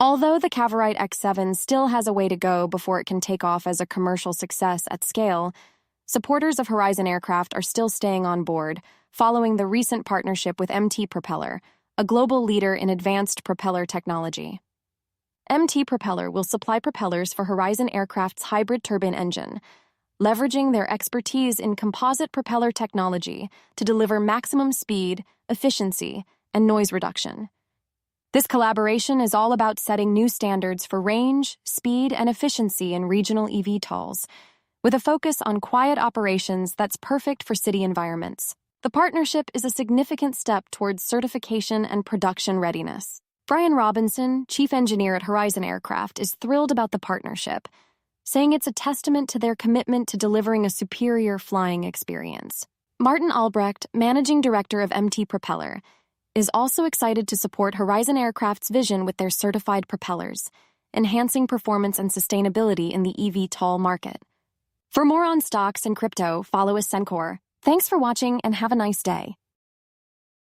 Although the Cavorite X7 still has a way to go before it can take off as a commercial success at scale, supporters of Horizon Aircraft are still staying on board, following the recent partnership with MT Propeller, a global leader in advanced propeller technology. MT Propeller will supply propellers for Horizon Aircraft's hybrid turbine engine, leveraging their expertise in composite propeller technology to deliver maximum speed, efficiency, and noise reduction. This collaboration is all about setting new standards for range, speed, and efficiency in regional eVTOLs, with a focus on quiet operations that's perfect for city environments. The partnership is a significant step towards certification and production readiness. Brian Robinson, chief engineer at Horizon Aircraft, is thrilled about the partnership, saying it's a testament to their commitment to delivering a superior flying experience. Martin Albrecht, managing director of MT Propeller, is also excited to support Horizon Aircraft's vision with their certified propellers, enhancing performance and sustainability in the eVTOL market. For more on stocks and crypto, follow Ascencore. Thanks for watching and have a nice day.